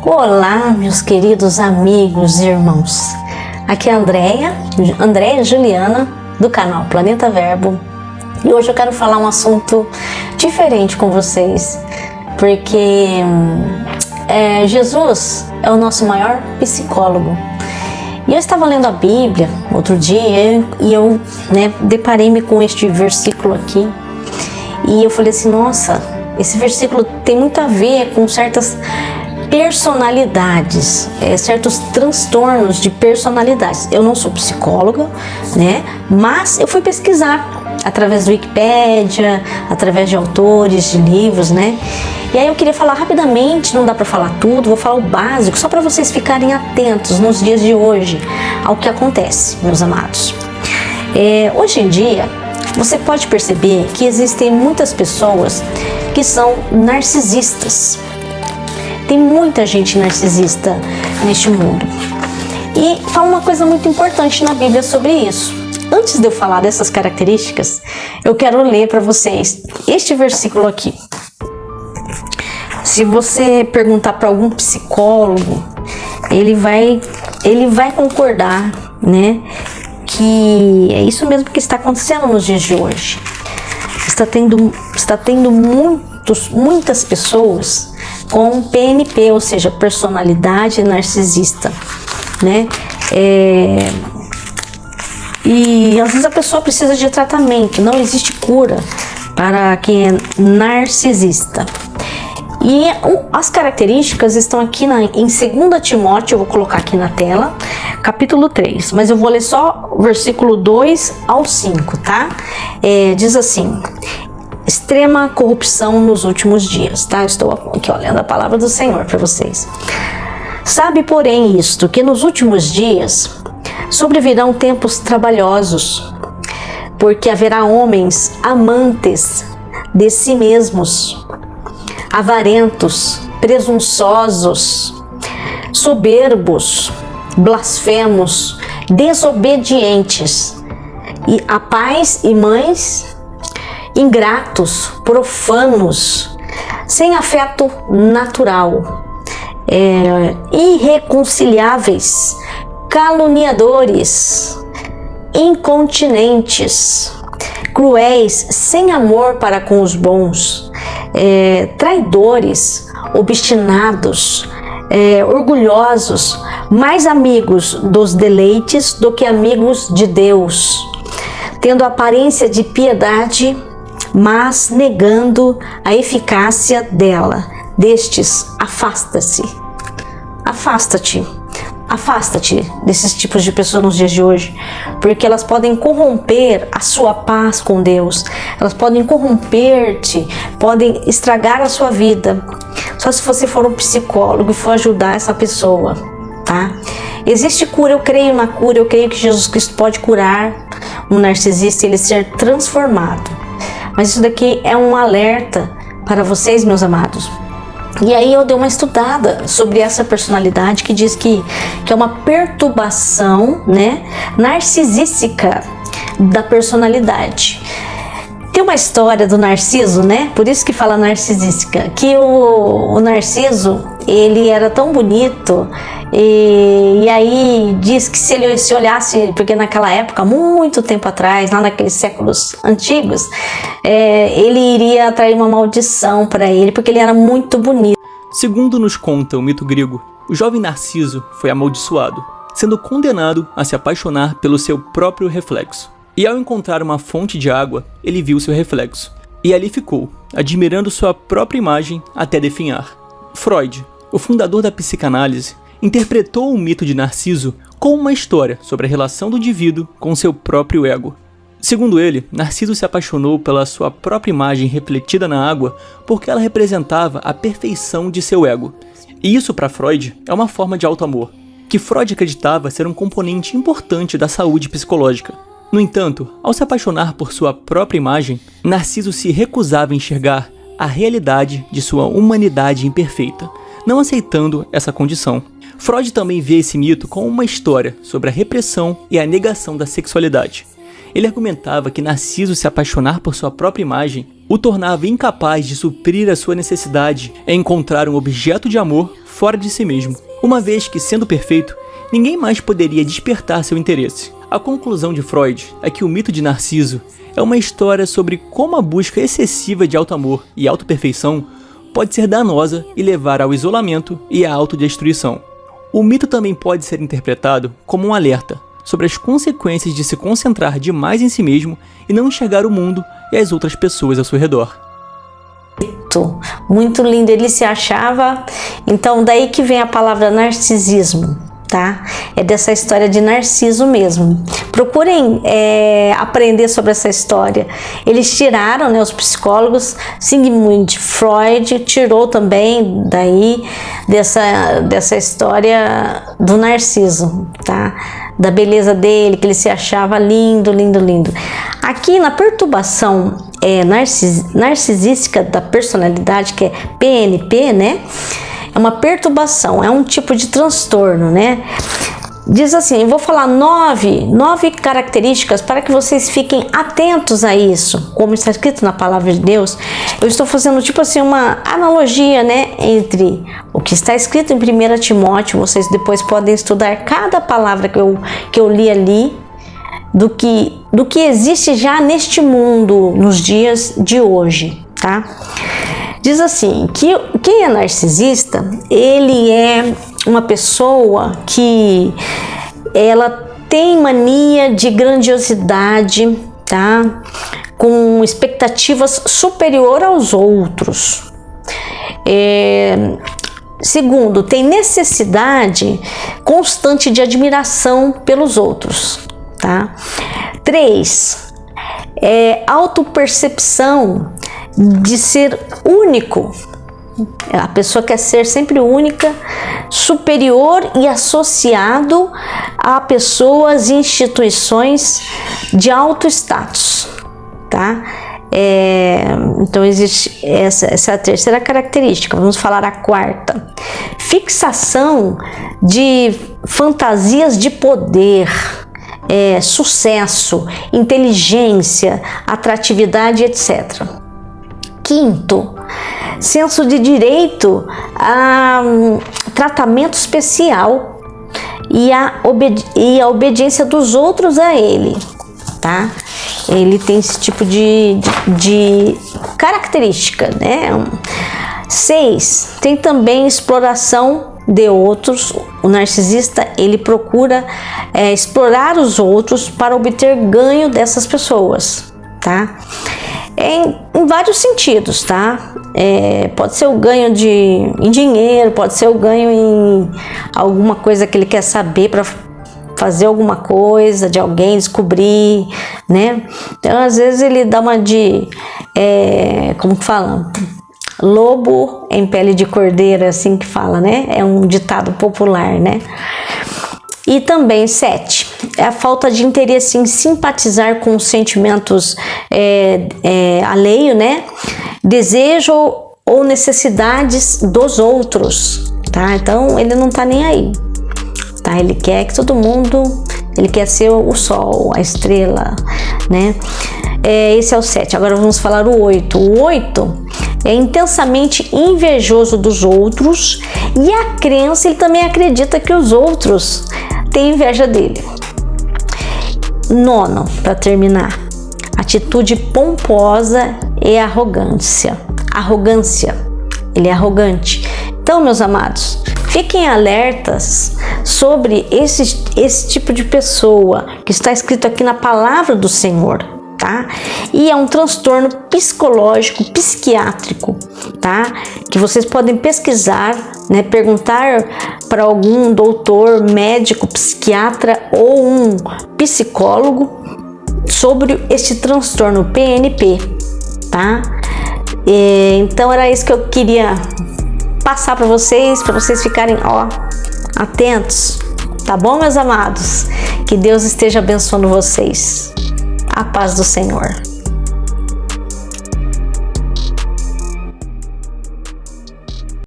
Olá, meus queridos amigos e irmãos. Aqui é a Andréia Juliana, do canal Planeta Verbo. E hoje eu quero falar um assunto diferente com vocês, porque Jesus é o nosso maior psicólogo. E eu estava lendo a Bíblia outro dia e eu deparei-me com este versículo aqui. E eu falei assim, nossa, esse versículo tem muito a ver com certas personalidades, certos transtornos de personalidades. Eu não sou psicóloga, mas eu fui pesquisar através do Wikipédia, através de autores, de livros, E aí eu queria falar rapidamente, não dá para falar tudo, vou falar o básico, só para vocês ficarem atentos nos dias de hoje ao que acontece, meus amados. Hoje em dia, você pode perceber que existem muitas pessoas que são narcisistas. Tem muita gente narcisista neste mundo. E fala uma coisa muito importante na Bíblia sobre isso. Antes de eu falar dessas características, eu quero ler para vocês este versículo aqui. Se você perguntar para algum psicólogo, ele vai concordar, que é isso mesmo que está acontecendo nos dias de hoje. Está tendo muitas pessoas com PNP, ou seja, personalidade narcisista, E às vezes a pessoa precisa de tratamento, não existe cura para quem é narcisista. E as características estão aqui em 2 Timóteo, eu vou colocar aqui na tela, capítulo 3, mas eu vou ler só o versículo 2 ao 5, tá? Diz assim: extrema corrupção nos últimos dias, tá? Eu estou aqui olhando a palavra do Senhor para vocês. Sabe, porém, isto, que nos últimos dias sobrevirão tempos trabalhosos, porque haverá homens amantes de si mesmos, avarentos, presunçosos, soberbos, blasfemos, desobedientes, e a pais e mães, ingratos, profanos, sem afeto natural, irreconciliáveis, caluniadores, incontinentes, cruéis, sem amor para com os bons, traidores, obstinados, orgulhosos, mais amigos dos deleites do que amigos de Deus, tendo aparência de piedade, mas negando a eficácia dela. Destes, afasta-te desses tipos de pessoas nos dias de hoje, porque elas podem corromper a sua paz com Deus, elas podem corromper-te, podem estragar a sua vida, só se você for um psicólogo e for ajudar essa pessoa, tá? Existe cura, eu creio na cura, eu creio que Jesus Cristo pode curar um narcisista e ele ser transformado, mas isso daqui é um alerta para vocês, meus amados. E aí eu dei uma estudada sobre essa personalidade que diz que é uma perturbação, narcisística da personalidade. Tem uma história do Narciso, por isso que fala narcisística, que o Narciso, ele era tão bonito e aí diz que se ele se olhasse, porque naquela época, muito tempo atrás, lá naqueles séculos antigos, ele iria atrair uma maldição para ele, porque ele era muito bonito. Segundo nos conta o mito grego, o jovem Narciso foi amaldiçoado, sendo condenado a se apaixonar pelo seu próprio reflexo. E ao encontrar uma fonte de água, ele viu seu reflexo, e ali ficou, admirando sua própria imagem até definhar. Freud, o fundador da psicanálise, interpretou o mito de Narciso como uma história sobre a relação do indivíduo com seu próprio ego. Segundo ele, Narciso se apaixonou pela sua própria imagem refletida na água porque ela representava a perfeição de seu ego. E isso, para Freud, é uma forma de auto-amor, que Freud acreditava ser um componente importante da saúde psicológica. No entanto, ao se apaixonar por sua própria imagem, Narciso se recusava a enxergar a realidade de sua humanidade imperfeita, não aceitando essa condição. Freud também vê esse mito como uma história sobre a repressão e a negação da sexualidade. Ele argumentava que Narciso se apaixonar por sua própria imagem o tornava incapaz de suprir a sua necessidade em encontrar um objeto de amor fora de si mesmo, uma vez que, sendo perfeito, ninguém mais poderia despertar seu interesse. A conclusão de Freud é que o mito de Narciso é uma história sobre como a busca excessiva de alto amor e autoperfeição pode ser danosa e levar ao isolamento e à autodestruição. O mito também pode ser interpretado como um alerta sobre as consequências de se concentrar demais em si mesmo e não enxergar o mundo e as outras pessoas ao seu redor. Muito lindo, ele se achava, então daí que vem a palavra narcisismo, tá? É dessa história de Narciso mesmo. Procurem aprender sobre essa história. Eles tiraram, né, os psicólogos, Sigmund Freud tirou também daí dessa história do Narciso, tá? Da beleza dele, que ele se achava lindo, lindo, lindo. Aqui na perturbação narcisística da personalidade, que é PNP, né? É uma perturbação, é um tipo de transtorno, né? Diz assim, eu vou falar nove características para que vocês fiquem atentos a isso, como está escrito na palavra de Deus. Eu estou fazendo tipo assim uma analogia, né, entre o que está escrito em 1 Timóteo, vocês depois podem estudar cada palavra que eu li ali, do que existe já neste mundo nos dias de hoje, tá? Diz assim, que quem é narcisista, ele é uma pessoa que ela tem mania de grandiosidade, tá? Com expectativas superior aos outros. Segundo, tem necessidade constante de admiração pelos outros, tá? 3, autopercepção de ser único. A pessoa quer ser sempre única, superior e associado a pessoas e instituições de alto status, tá? Então existe essa é a terceira característica. Vamos falar a quarta: fixação de fantasias de poder, sucesso, inteligência, atratividade, etc. Quinto, senso de direito a tratamento especial e a obediência dos outros a ele, tá? Ele tem esse tipo de característica, né? 6, tem também exploração de outros. O narcisista, ele procura explorar os outros para obter ganho dessas pessoas, tá? Em vários sentidos, tá? Pode ser o ganho em dinheiro, pode ser o ganho em alguma coisa que ele quer saber para fazer alguma coisa de alguém, descobrir, né? Então, às vezes ele dá uma como que fala? Lobo em pele de cordeiro, assim que fala, né? É um ditado popular, né? E também 7, é a falta de interesse em simpatizar com os sentimentos alheio, né? Desejo ou necessidades dos outros, tá? Então ele não tá nem aí, tá? Ele quer que todo mundo, ele quer ser o sol, a estrela, né? Esse é o 7. Agora vamos falar o 8. O 8 é intensamente invejoso dos outros e a crença, ele também acredita que os outros têm inveja dele. 9, para terminar, atitude pomposa e arrogância. Ele é arrogante. Então, meus amados, fiquem alertas sobre esse tipo de pessoa que está escrito aqui na palavra do Senhor, tá? E é um transtorno psicológico, psiquiátrico, tá? Que vocês podem pesquisar, né? Perguntar para algum doutor, médico, psiquiatra ou um psicólogo sobre esse transtorno PNP, tá? Então era isso que eu queria passar para vocês ficarem, atentos, tá bom, meus amados? Que Deus esteja abençoando vocês. A paz do Senhor.